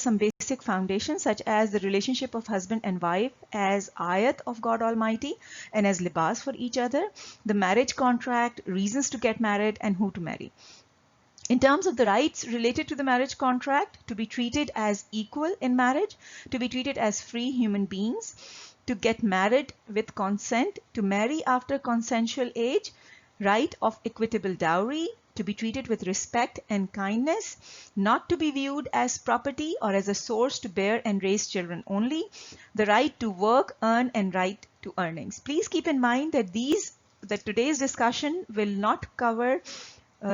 some basic foundations such as the relationship of husband and wife as ayat of God Almighty and as libas for each other, the marriage contract, reasons to get married, and who to marry. In terms of the rights related to the marriage contract, to be treated as equal in marriage, to be treated as free human beings, to get married with consent, to marry after consensual age, right of equitable dowry, to be treated with respect and kindness, not to be viewed as property or as a source to bear and raise children only, the right to work, earn, and right to earnings. Please keep in mind that today's discussion will not cover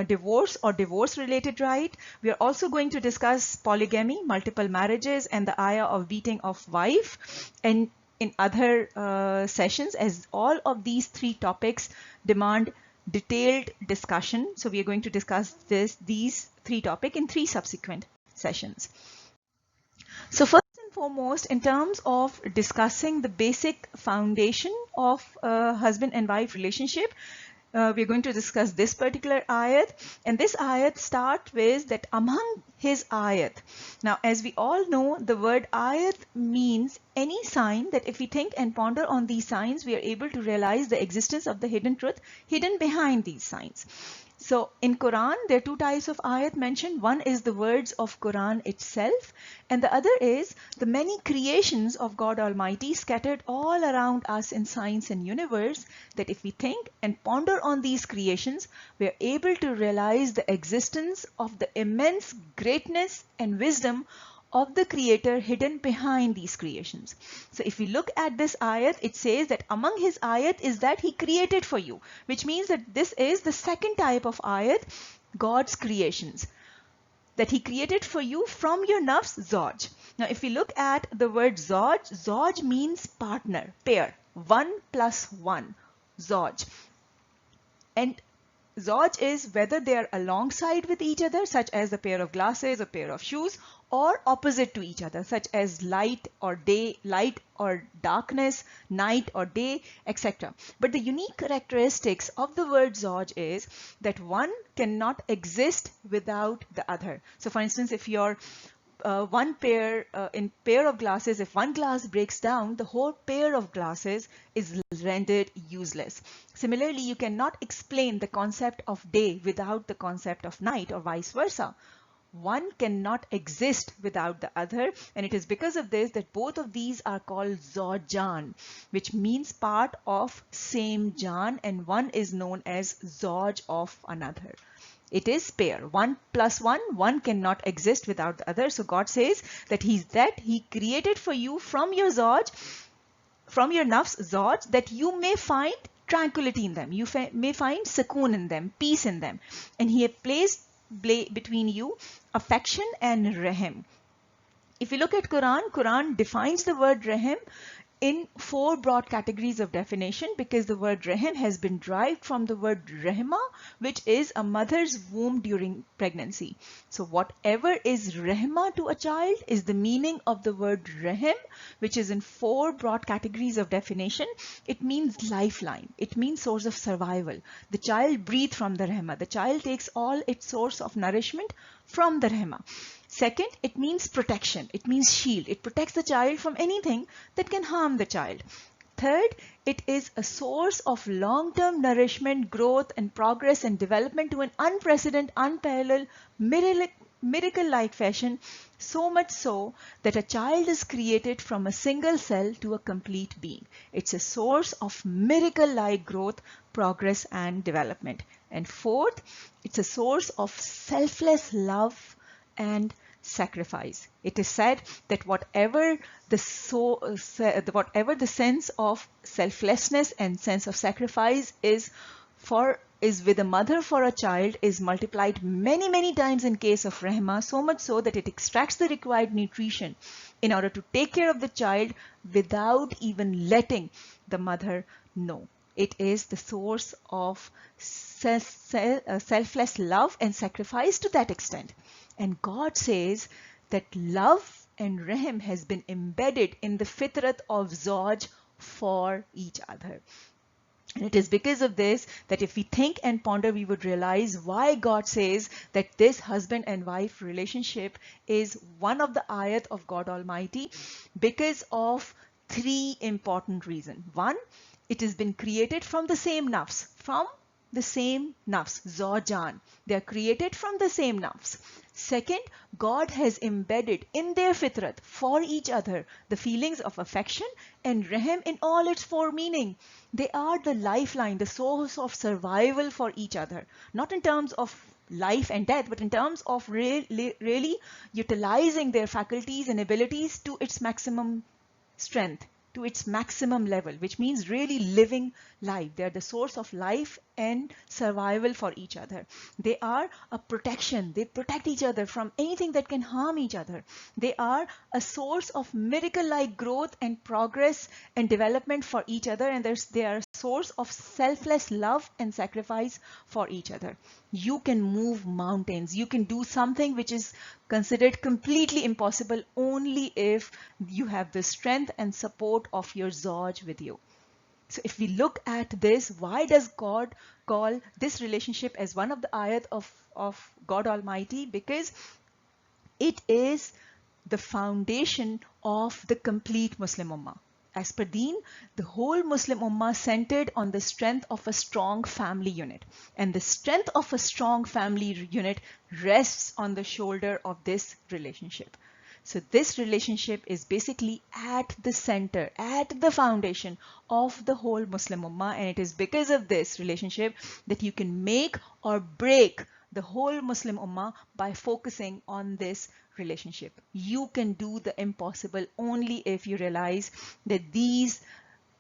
divorce or divorce related right. We are also going to discuss polygamy, multiple marriages, and the ayah of beating of wife, and in other sessions, as all of these three topics demand detailed discussion. So we are going to discuss these three topics in 3 subsequent sessions. So first and foremost, in terms of discussing the basic foundation of husband and wife relationship, we're going to discuss this particular ayat, and this ayat starts with that among his ayat. Now, as we all know, the word ayat means any sign that if we think and ponder on these signs, we are able to realize the existence of the hidden truth hidden behind these signs. So in Quran, there are 2 types of ayat mentioned. One is the words of Quran itself, and the other is the many creations of God Almighty scattered all around us in science and universe, that if we think and ponder on these creations, we are able to realize the existence of the immense greatness and wisdom of the creator hidden behind these creations. So if we look at this ayat, it says that among his ayat is that he created for you, which means that this is the second type of ayat, God's creations, that he created for you from your nafs, Zawj. Now if we look at the word Zawj, Zawj means partner, pair, 1 plus 1, Zawj. And Zawj is whether they are alongside with each other, such as a pair of glasses, a pair of shoes, or opposite to each other, such as light or day, light or darkness, night or day, etc. But the unique characteristics of the word Zawj is that one cannot exist without the other. So for instance, if you're one pair in pair of glasses, if one glass breaks down, the whole pair of glasses is rendered useless. Similarly, you cannot explain the concept of day without the concept of night, or vice versa. One cannot exist without the other, and it is because of this that both of these are called Zawjan, which means part of same Jan, and one is known as Zawj of another. It is pair, 1 plus 1, one cannot exist without the other. So God says that he created for you from your Zawj, from your nafs, Zawj, that you may find tranquility in them, you may find sukoon in them, peace in them, and he had placed between you affection and rahim. If you look at Quran defines the word rahim in 4 broad categories of definition, because the word rahim has been derived from the word rahima, which is a mother's womb during pregnancy. So whatever is rahima to a child is the meaning of the word rahim, which is in 4 broad categories of definition. It means lifeline. It means source of survival. The child breathes from the rahima. The child takes all its source of nourishment from the rahima. Second, it means protection. It means shield. It protects the child from anything that can harm the child. Third, it is a source of long-term nourishment, growth, and progress and development to an unprecedented, unparalleled, miracle-like fashion, so much so that a child is created from a single cell to a complete being. It's a source of miracle-like growth, progress, and development. And fourth, it's a source of selfless love and sacrifice. It is said that whatever the sense of selflessness and sense of sacrifice is with a mother for a child is multiplied many times in case of Rahma, so much so that it extracts the required nutrition in order to take care of the child without even letting the mother know. It is the source of selfless love and sacrifice to that extent. And God says that love and rahim has been embedded in the fitrat of Zawj for each other. And it is because of this that if we think and ponder, we would realize why God says that this husband and wife relationship is one of the ayat of God Almighty, because of three important reasons. One, it has been created from the same nafs, Zawjan. They are created from the same nafs. Second, God has embedded in their fitrat for each other the feelings of affection and rahm in all its four meaning. They are the lifeline, the source of survival for each other, not in terms of life and death, but in terms of really utilizing their faculties and abilities to its maximum strength, to its maximum level, which means really living life. They are the source of life and survival for each other. They are a protection. They protect each other from anything that can harm each other. They are a source of miracle-like growth and progress and development for each other, and they are a source of selfless love and sacrifice for each other. You can move mountains. You can do something which is considered completely impossible only if you have the strength and support of your Zawj with you. So if we look at this, why does God call this relationship as one of the ayat of God Almighty? Because it is the foundation of the complete Muslim Ummah. As per Deen, the whole Muslim Ummah centered on the strength of a strong family unit. And the strength of a strong family unit rests on the shoulder of this relationship. So this relationship is basically at the center, at the foundation of the whole Muslim Ummah. And it is because of this relationship that you can make or break the whole Muslim Ummah by focusing on this relationship. You can do the impossible only if you realize that these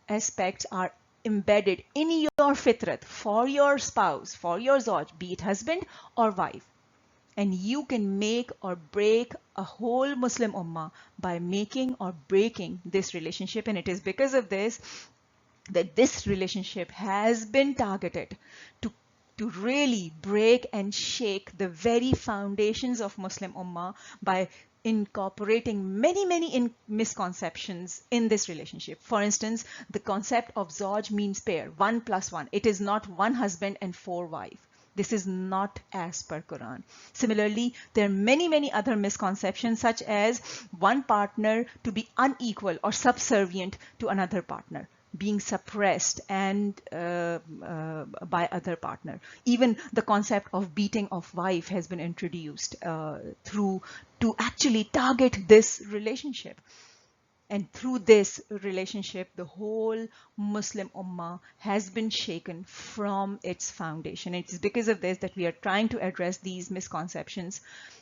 aspects are embedded in your fitrat for your spouse, for your Zawj, be it husband or wife. And you can make or break a whole Muslim Ummah by making or breaking this relationship. And it is because of this that this relationship has been targeted to really break and shake the very foundations of Muslim Ummah by incorporating many misconceptions in this relationship. For instance, the concept of Zawj means pair, 1 plus 1. It is not one husband and 4 wives. This is not as per Quran. Similarly, there are many other misconceptions, such as one partner to be unequal or subservient to another partner, being suppressed and by other partner. Even the concept of beating of wife has been introduced to actually target this relationship. And through this relationship, the whole Muslim Ummah has been shaken from its foundation. It's because of this that we are trying to address these misconceptions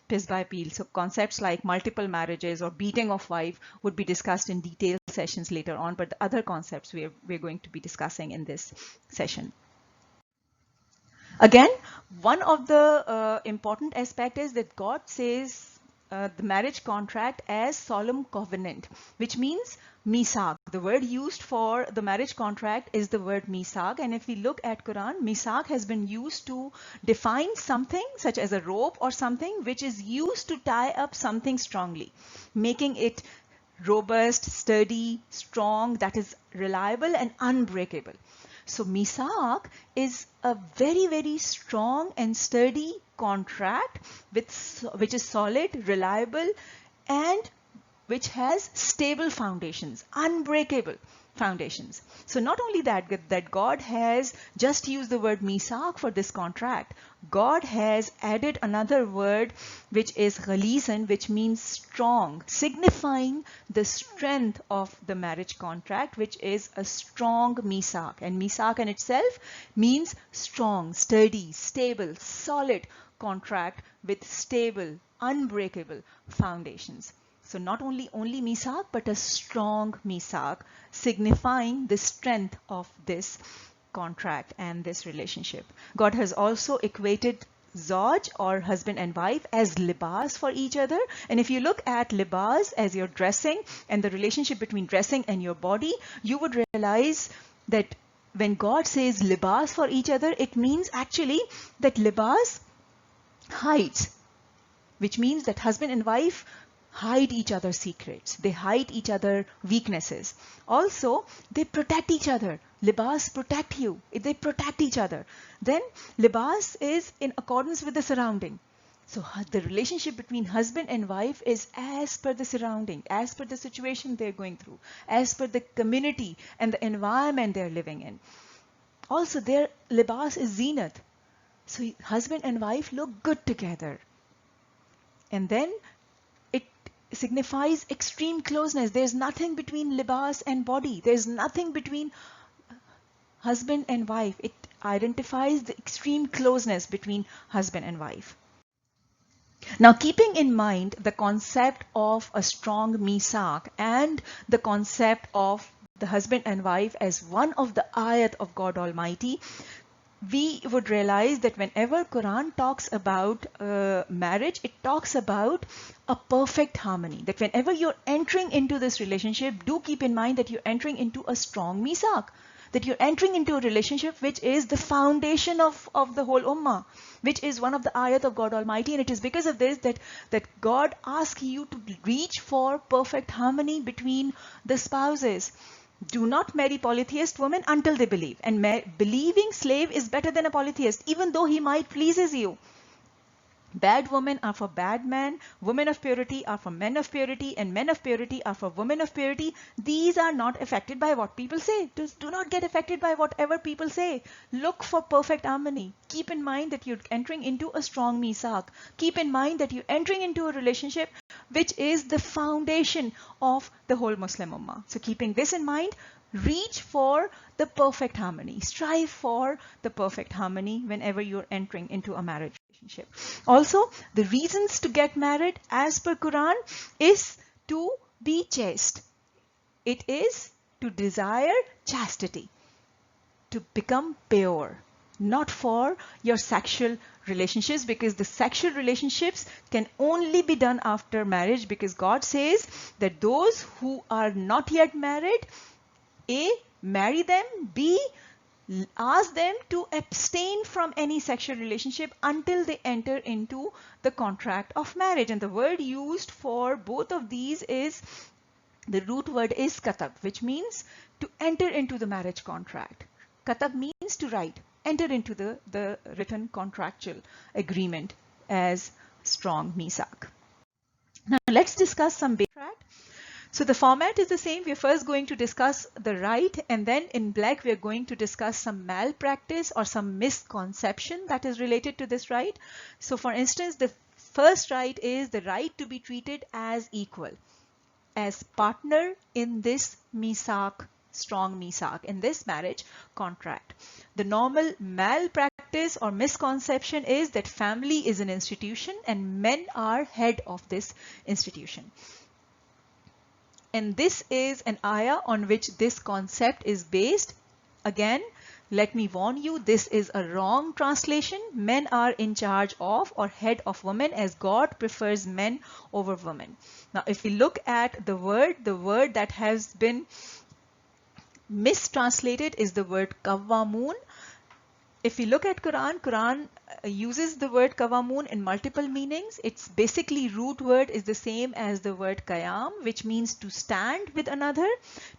piece by piece. So concepts like multiple marriages or beating of wife would be discussed in detailed sessions later on, but the other concepts we're going to be discussing in this session. Again, one of the important aspect is that God says the marriage contract as solemn covenant, which means misaq. The word used for the marriage contract is the word misaq. And if we look at Quran, misaq has been used to define something such as a rope or something which is used to tie up something strongly, making it robust, sturdy, strong, that is reliable and unbreakable. So misaq is a very strong and sturdy contract which is solid, reliable, and which has stable foundations, unbreakable foundations. So not only that God has just used the word misaq for this contract, God has added another word which is ghalisan, which means strong, signifying the strength of the marriage contract, which is a strong misaq. And misaq in itself means strong, sturdy, stable, solid contract with stable, unbreakable foundations. So not only misaq, but a strong misaq, signifying the strength of this contract and this relationship. God has also equated Zawj or husband and wife as libas for each other. And if you look at libas as your dressing and the relationship between dressing and your body, you would realize that when God says libas for each other, it means actually that libas hides, which means that husband and wife hide each other's secrets. They hide each other's weaknesses. Also, they protect each other. Libas protect you. They protect each other. Then libas is in accordance with the surrounding. So the relationship between husband and wife is as per the surrounding, as per the situation they're going through, as per the community and the environment they're living in. Also, their libas is zenith. So husband and wife look good together. And then it signifies extreme closeness. There's nothing between libas and body. There's nothing between husband and wife. It identifies the extreme closeness between husband and wife. Now, keeping in mind the concept of a strong misak and the concept of the husband and wife as one of the ayat of God Almighty, we would realize that whenever Quran talks about marriage, it talks about a perfect harmony. That whenever you're entering into this relationship, do keep in mind that you're entering into a strong misak. That you're entering into a relationship which is the foundation of the whole ummah, which is one of the ayat of God Almighty. And it is because of this that God asks you to reach for perfect harmony between the spouses. Do not marry polytheist women until they believe. And believing slave is better than a polytheist, even though he might pleases you. Bad women are for bad men, women of purity are for men of purity, and men of purity are for women of purity. These are not affected by what people say. Do not get affected by whatever people say. Look for perfect harmony. Keep in mind that you're entering into a strong misak. Keep in mind that you're entering into a relationship which is the foundation of the whole Muslim ummah. So keeping this in mind, reach for the perfect harmony. Strive for the perfect harmony whenever you're entering into a marriage relationship. Also, the reasons to get married as per Quran is to be chaste. It is to desire chastity, to become pure, not for your sexual relationships, because the sexual relationships can only be done after marriage, because God says that those who are not yet married, A, marry them, B, ask them to abstain from any sexual relationship until they enter into the contract of marriage. And the word used for both of these is, the root word is katab, which means to enter into the marriage contract. Katab means to write, enter into the written contractual agreement as strong misak. Now let's discuss some basic. So the format is the same. We're first going to discuss the right, and then in black we're going to discuss some malpractice or some misconception that is related to this right. So for instance, the first right is the right to be treated as equal, as partner in this misak, strong misak, in this marriage contract. The normal malpractice or misconception is that family is an institution and men are head of this institution. And this is an ayah on which this concept is based. Again, let me warn you, this is a wrong translation. Men are in charge of or head of women, as God prefers men over women. Now, if we look at the word that has been mistranslated is the word kawwamun. If we look at Quran uses the word kawamun in multiple meanings. Its basically root word is the same as the word qayam, which means to stand with another,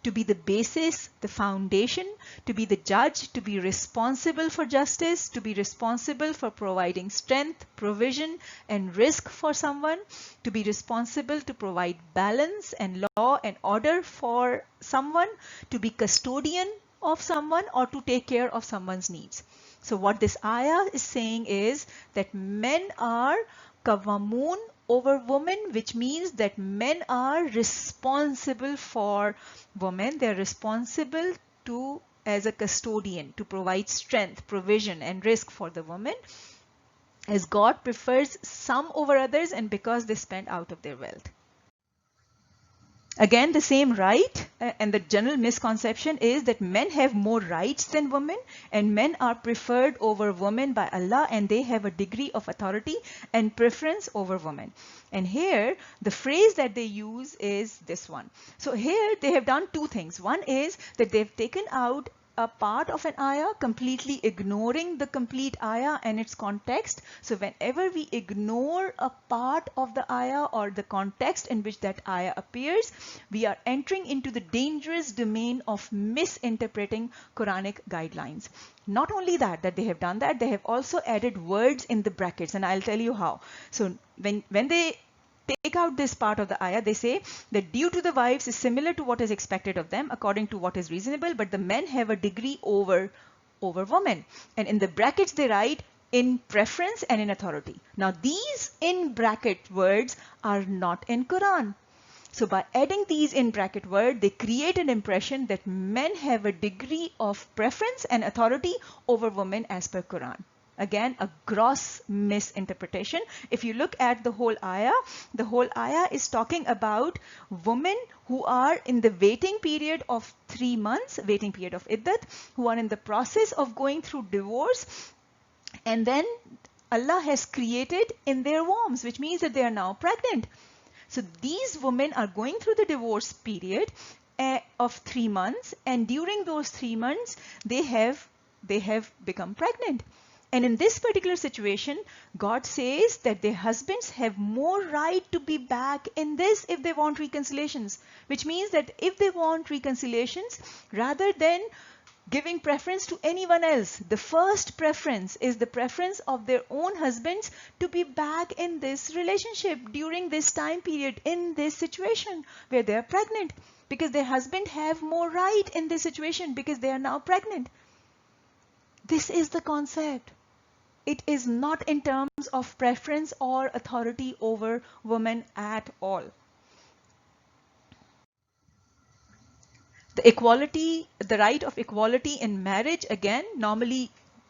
to be the basis, the foundation, to be the judge, to be responsible for justice, to be responsible for providing strength, provision, and risk for someone, to be responsible to provide balance and law and order for someone, to be custodian of someone, or to take care of someone's needs. So what this ayah is saying is that men are kawamun over women, which means that men are responsible for women. They're responsible to, as a custodian, to provide strength, provision, and risk for the woman, as God prefers some over others and because they spend out of their wealth. Again, the same right, and the general misconception is that men have more rights than women, and men are preferred over women by Allah, and they have a degree of authority and preference over women. And here, the phrase that they use is this one. So here, they have done two things. One is that they've taken out a part of an ayah, completely ignoring the complete ayah and its context. So whenever we ignore a part of the ayah or the context in which that ayah appears, we are entering into the dangerous domain of misinterpreting Quranic guidelines. Not only that they have done that, they have also added words in the brackets, and I'll tell you how. So when they take out this part of the ayah, they say that due to the wives is similar to what is expected of them according to what is reasonable, but the men have a degree over women. And in the brackets they write in preference and in authority. Now these in bracket words are not in Quran. So by adding these in bracket word, they create an impression that men have a degree of preference and authority over women as per Quran. Again, a gross misinterpretation. If you look at the whole ayah is talking about women who are in the waiting period of 3 months, waiting period of iddat, who are in the process of going through divorce, and then Allah has created in their wombs, which means that they are now pregnant. So these women are going through the divorce period of 3 months, and during those 3 months they have become pregnant. And in this particular situation, God says that their husbands have more right to be back in this if they want reconciliations, which means that if they want reconciliations, rather than giving preference to anyone else, the first preference is the preference of their own husbands to be back in this relationship during this time period, in this situation where they are pregnant, because their husband have more right in this situation because they are now pregnant. This is the concept. It is not in terms of preference or authority over women at all. The right of equality in marriage, again,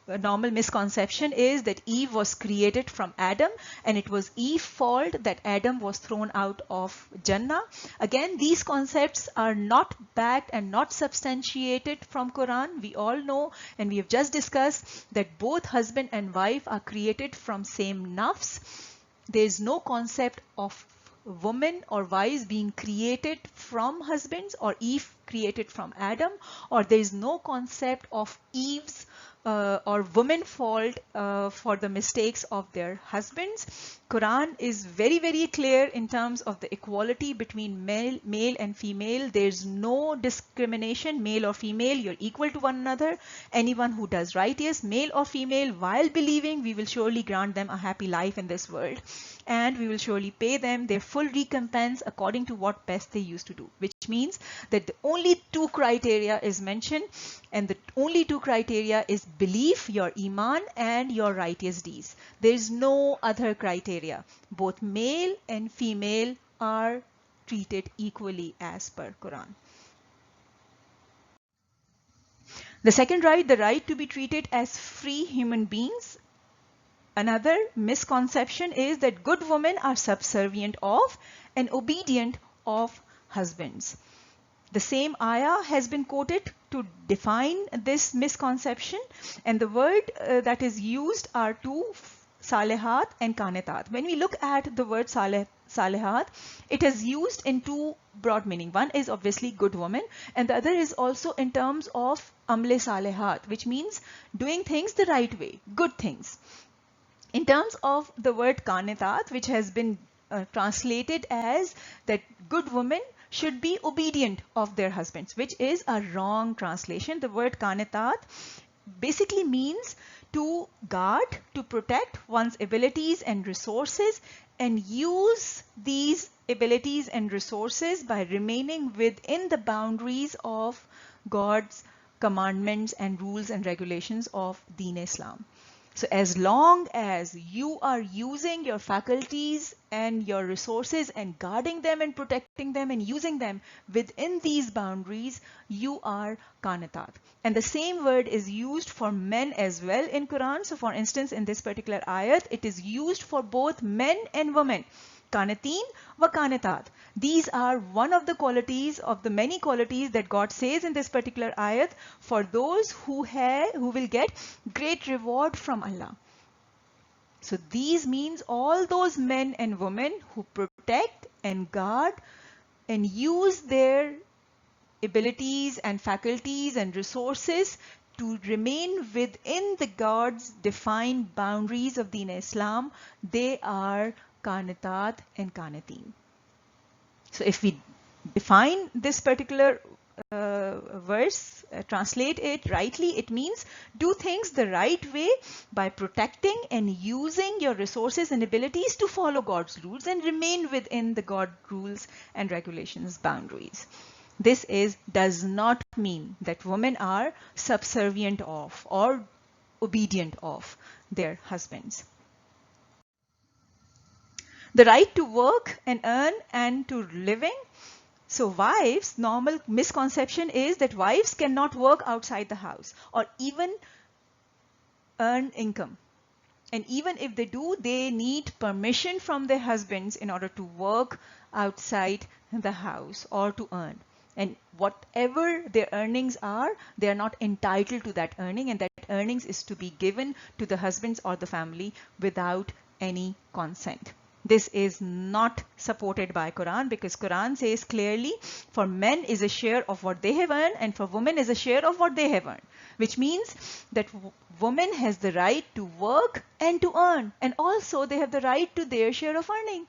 a normal misconception is that Eve was created from Adam, and it was Eve's fault that Adam was thrown out of Jannah. Again, these concepts are not backed and not substantiated from Quran. We all know, and we have just discussed, that both husband and wife are created from same nafs. There is no concept of women or wives being created from husbands, or Eve created from Adam, or there is no concept of Eve's or women fault for the mistakes of their husbands. Quran is very, very clear in terms of the equality between male and female. There's no discrimination, male or female, you're equal to one another. Anyone who does right, yes, male or female, while believing, we will surely grant them a happy life in this world, and we will surely pay them their full recompense according to what best they used to do, which means that the only 2 criteria is mentioned, and the only 2 criteria is belief, your iman, and your righteous deeds. There is no other criteria. Both male and female are treated equally as per Quran. The second right, the right to be treated as free human beings. Another misconception is that good women are subservient of and obedient of husbands. The same ayah has been quoted to define this misconception, and the word that is used are 2, salihat and kanetat. When we look at the word salihat, it is used in 2 broad meaning. One is obviously good woman, and the other is also in terms of amle salihat, which means doing things the right way, good things. In terms of the word kanetat, which has been translated as that good women should be obedient of their husbands, which is a wrong translation. The word kanetat basically means to guard, to protect one's abilities and resources, and use these abilities and resources by remaining within the boundaries of God's commandments and rules and regulations of Deen Islam. So as long as you are using your faculties and your resources and guarding them and protecting them and using them within these boundaries, you are qanatat. And the same word is used for men as well in Quran. So for instance, in this particular ayat, it is used for both men and women. Qanateen wa qanatat. These are one of the qualities of the many qualities that God says in this particular ayat for those who will get great reward from Allah. So these means all those men and women who protect and guard and use their abilities and faculties and resources to remain within the God's defined boundaries of Deen Islam, they are qanitat and qaniteen. So if we define this particular verse, translate it rightly, it means do things the right way by protecting and using your resources and abilities to follow God's rules and remain within the God rules and regulations boundaries. This does not mean that women are subservient of or obedient of their husbands. The right to work and earn and to living. So wives, normal misconception is that wives cannot work outside the house or even earn income. And even if they do, they need permission from their husbands in order to work outside the house or to earn. And whatever their earnings are, they are not entitled to that earning, and that earnings is to be given to the husbands or the family without any consent. This is not supported by Quran, because Quran says clearly for men is a share of what they have earned and for women is a share of what they have earned, which means that woman has the right to work and to earn, and also they have the right to their share of earning.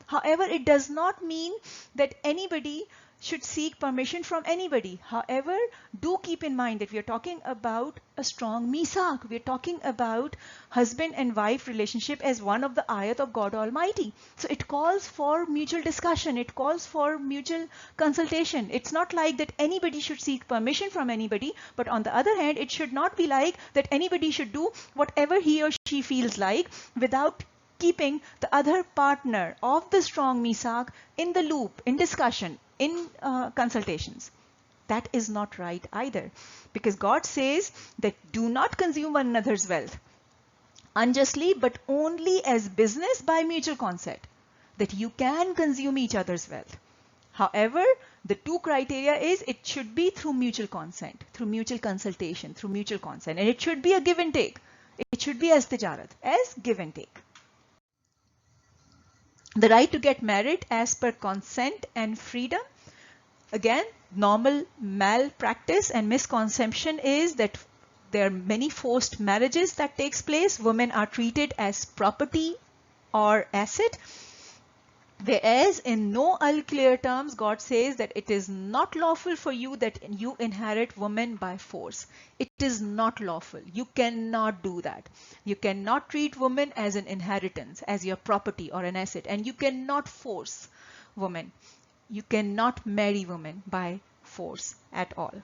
However, it does not mean that anybody should seek permission from anybody. However, do keep in mind that we are talking about a strong misak. We are talking about husband and wife relationship as one of the ayat of God Almighty. So it calls for mutual discussion. It calls for mutual consultation. It's not like that anybody should seek permission from anybody, but on the other hand, it should not be like that anybody should do whatever he or she feels like without keeping the other partner of the strong misak in the loop, in discussion, in consultations. That is not right either, because God says that do not consume one another's wealth unjustly, but only as business by mutual consent, that you can consume each other's wealth. However, the two criteria is it should be through mutual consent, through mutual consultation, through mutual consent, and it should be a give and take. It should be as tijarat, as give and take. The right to get married as per consent and freedom. Again, normal malpractice and misconception is that there are many forced marriages that takes place. Women are treated as property or asset. Whereas in no unclear terms, God says that it is not lawful for you that you inherit women by force. It is not lawful. You cannot do that. You cannot treat women as an inheritance, as your property or an asset, and you cannot force women. You cannot marry women by force at all.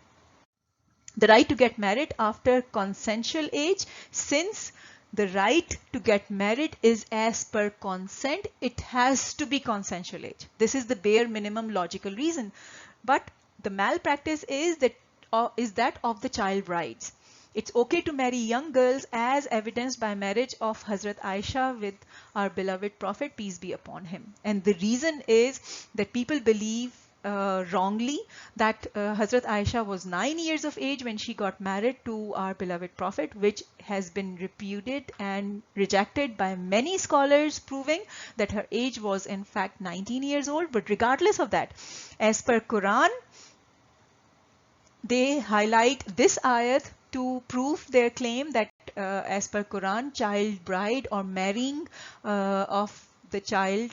The right to get married after consensual age, since the right to get married is as per consent, it has to be consensual age. This is the bare minimum logical reason. But the malpractice is that of the child brides. It's okay to marry young girls as evidenced by marriage of Hazrat Aisha with our beloved Prophet, peace be upon him. And the reason is that people believe wrongly that Hazrat Aisha was 9 years of age when she got married to our beloved Prophet, which has been repudiated and rejected by many scholars, proving that her age was in fact 19 years old. But regardless of that, as per Quran, they highlight this ayat to prove their claim that as per Quran, child bride or marrying of the child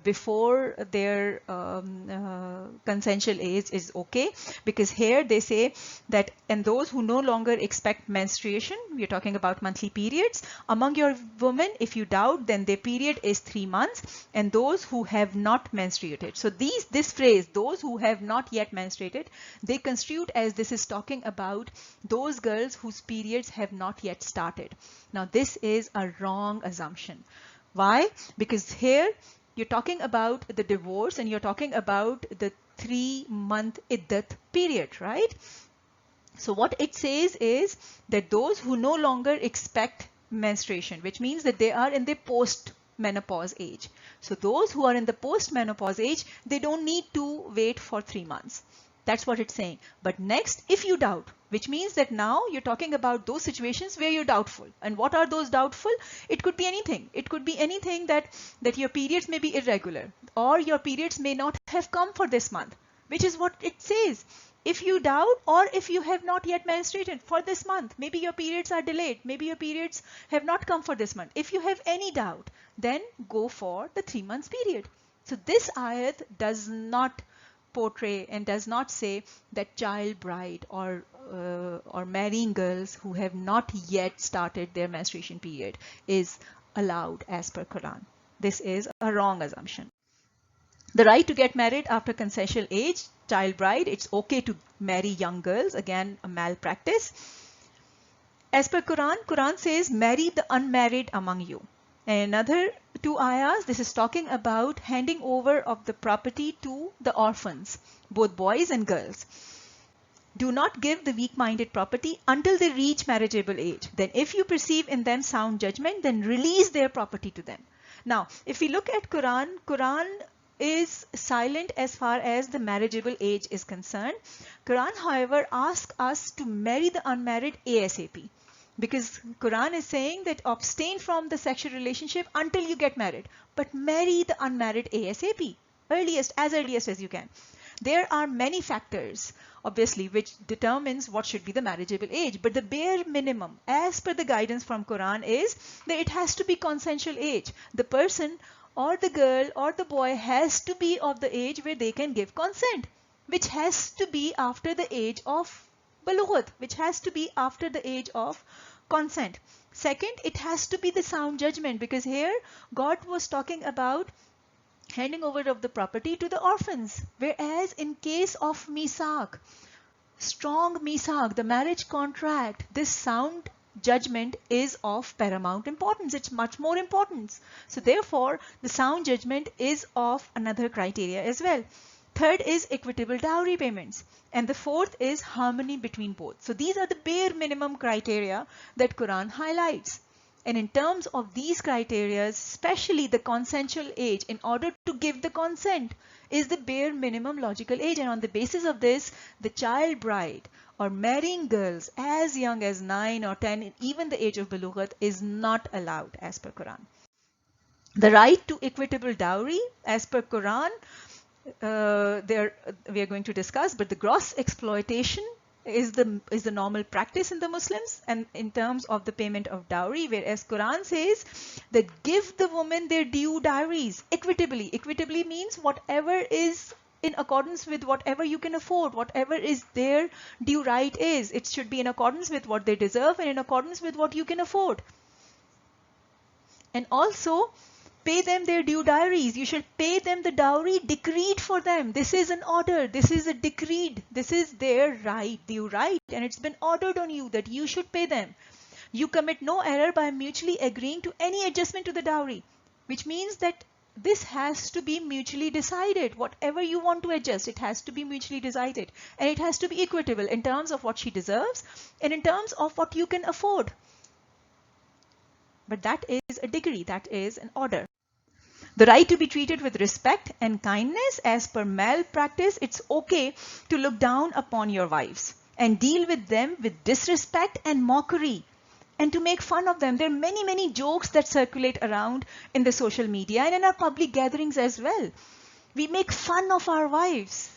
before their consensual age is okay, because here they say that, and those who no longer expect menstruation, we're talking about monthly periods, among your women, if you doubt, then their period is 3 months, and those who have not menstruated. So this phrase, those who have not yet menstruated, they construed as this is talking about those girls whose periods have not yet started. Now this is a wrong assumption. Why? Because here you're talking about the divorce and you're talking about the 3-month iddat period, right? So what it says is that those who no longer expect menstruation, which means that they are in the post-menopause age. So those who are in the post-menopause age, they don't need to wait for 3 months. That's what it's saying. But next, if you doubt, which means that now you're talking about those situations where you're doubtful. And what are those doubtful? It could be anything. It could be anything that your periods may be irregular, or your periods may not have come for this month. which is what it says. If you doubt, or if you have not yet menstruated for this month, maybe your periods are delayed, maybe your periods have not come for this month. If you have any doubt, then go for the 3 months period. So this ayat does not portray and does not say that child bride or marrying girls who have not yet started their menstruation period is allowed as per Quran. This is a wrong assumption. The right to get married after consensual age, child bride, it's okay to marry young girls, again a malpractice. As per Quran, Quran says marry the unmarried among you. And another 2 ayahs, this is talking about handing over of the property to the orphans, both boys and girls. Do not give the weak-minded property until they reach marriageable age. Then if you perceive in them sound judgment, then release their property to them. Now, if we look at Quran, Quran is silent as far as the marriageable age is concerned. Quran, however, asks us to marry the unmarried ASAP. Because Quran is saying that abstain from the sexual relationship until you get married. But marry the unmarried ASAP, as earliest as you can. There are many factors, obviously, which determines what should be the marriageable age. But the bare minimum, as per the guidance from Quran, is that it has to be consensual age. The person or the girl or the boy has to be of the age where they can give consent, which has to be after the age of balughat, which has to be after the age of consent. Second, it has to be the sound judgment, because here God was talking about handing over of the property to the orphans, whereas in case of misak, strong misak, the marriage contract, this sound judgment is of paramount importance. It's much more important. So therefore, the sound judgment is of another criteria as well. Third is equitable dowry payments. And the fourth is harmony between both. So these are the bare minimum criteria that Quran highlights. And in terms of these criteria, especially the consensual age, in order to give the consent, is the bare minimum logical age. And on the basis of this, the child bride or marrying girls as young as 9 or 10, even the age of balughat, is not allowed as per Quran. The right to equitable dowry, as per Quran, we are going to discuss, but the gross exploitation is the normal practice in the Muslims, and in terms of the payment of dowry, whereas Quran says that give the women their due dowries equitably. Equitably means whatever is in accordance with whatever you can afford, whatever is their due right is. It should be in accordance with what they deserve and in accordance with what you can afford. And also, pay them their due dowries. You should pay them the dowry decreed for them. This is an order. This is a decreed. This is their right, due right. And it's been ordered on you that you should pay them. You commit no error by mutually agreeing to any adjustment to the dowry, which means that this has to be mutually decided. Whatever you want to adjust, it has to be mutually decided. And it has to be equitable in terms of what she deserves and in terms of what you can afford. But that is a decree, that is an order. The right to be treated with respect and kindness. As per malpractice, it's okay to look down upon your wives and deal with them with disrespect and mockery and to make fun of them. There are many, many jokes that circulate around in the social media and in our public gatherings as well. We make fun of our wives.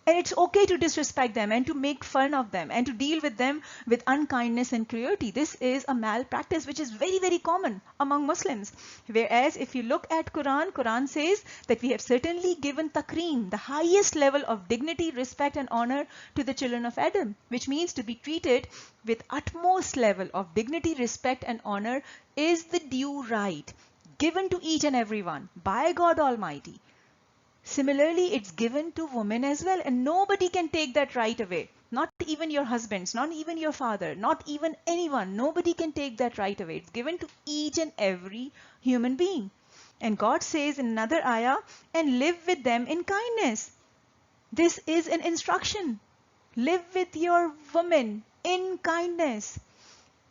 And it's okay to disrespect them and to make fun of them and to deal with them with unkindness and cruelty. This is a malpractice which is very, very common among Muslims. Whereas if you look at Quran says that we have certainly given takreem, the highest level of dignity, respect and honor to the children of Adam, which means to be treated with utmost level of dignity, respect and honor is the due right given to each and everyone by God Almighty. Similarly, it's given to women as well, and nobody can take that right away. Not even your husbands, not even your father, not even anyone. Nobody can take that right away. It's given to each and every human being. And God says in another ayah, and live with them in kindness. This is an instruction. Live with your women in kindness.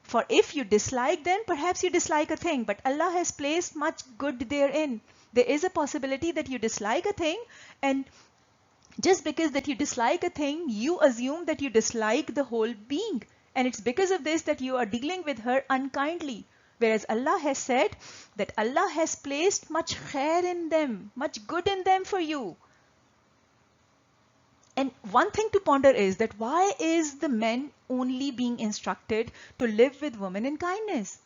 For if you dislike them, perhaps you dislike a thing, but Allah has placed much good therein. There is a possibility that you dislike a thing, and just because that you dislike a thing, you assume that you dislike the whole being. And it's because of this that you are dealing with her unkindly. Whereas Allah has said that Allah has placed much khair in them, much good in them for you. one thing to ponder is that why is the men only being instructed to live with women in kindness?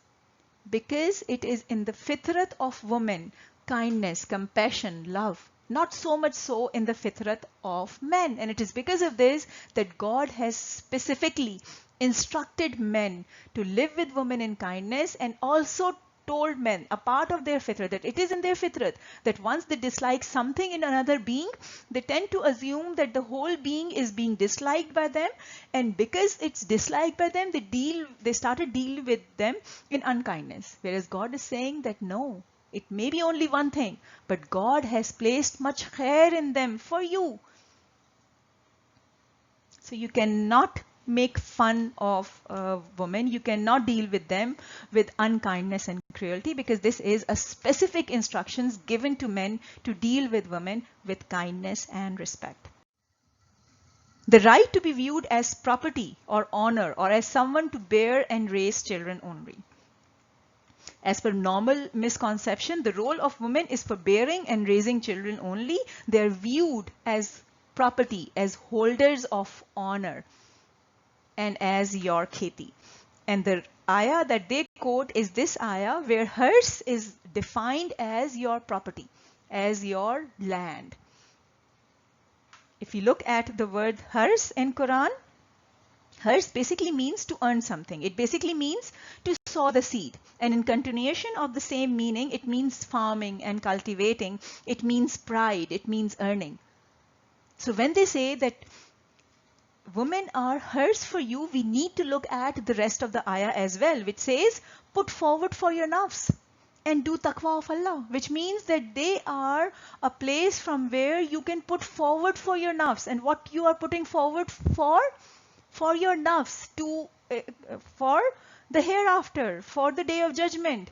Because it is in the fitrat of women, kindness, compassion, love, not so much so in the fitrat of men. And it is because of this that God has specifically instructed men to live with women in kindness, and also told men, a part of their fitrat, that it is in their fitrat that once they dislike something in another being, they tend to assume that the whole being is being disliked by them, and because it's disliked by them, they started dealing with them in unkindness. Whereas God is saying that no, it may be only one thing, but God has placed much khair in them for you. So you cannot make fun of women. You cannot deal with them with unkindness and cruelty, because this is a specific instructions given to men to deal with women with kindness and respect. The right to be viewed as property or honor, or as someone to bear and raise children only. As per normal misconception, the role of women is for bearing and raising children only. They are viewed as property, as holders of honor, and as your kheti. And the ayah that they quote is this ayah, where hers is defined as your property, as your land. If you look at the word hers in Quran, hers basically means to earn something. It basically means to sow the seed. And in continuation of the same meaning, it means farming and cultivating. It means pride. It means earning. So when they say that women are hers for you, we need to look at the rest of the ayah as well, which says, put forward for your nafs and do taqwa of Allah, which means that they are a place from where you can put forward for your nafs. And what you are putting forward for your nafs, for the hereafter, for the day of judgment.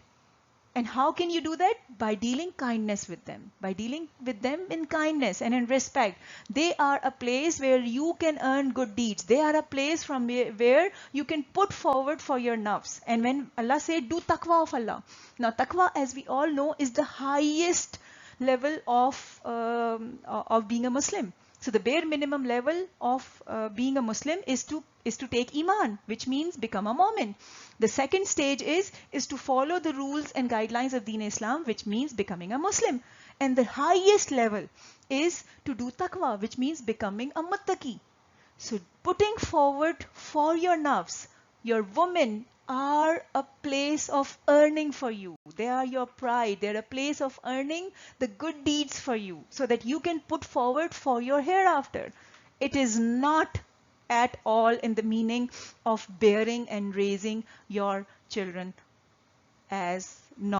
And how can you do that? By dealing kindness with them, by dealing with them in kindness and in respect. They are a place where you can earn good deeds. They are a place from where you can put forward for your nafs. And when Allah said, do taqwa of Allah. Now taqwa, as we all know, is the highest level of being a Muslim. So the bare minimum level of being a Muslim is to take Iman, which means become a Mu'min. The second stage is to follow the rules and guidelines of Deen Islam, which means becoming a Muslim. And the highest level is to do taqwa, which means becoming a muttaqi. So putting forward for your nafs, your women are a place of earning for you. They are your pride. They're a place of earning the good deeds for you, so that you can put forward for your hereafter. It is not at all in the meaning of bearing and raising your children as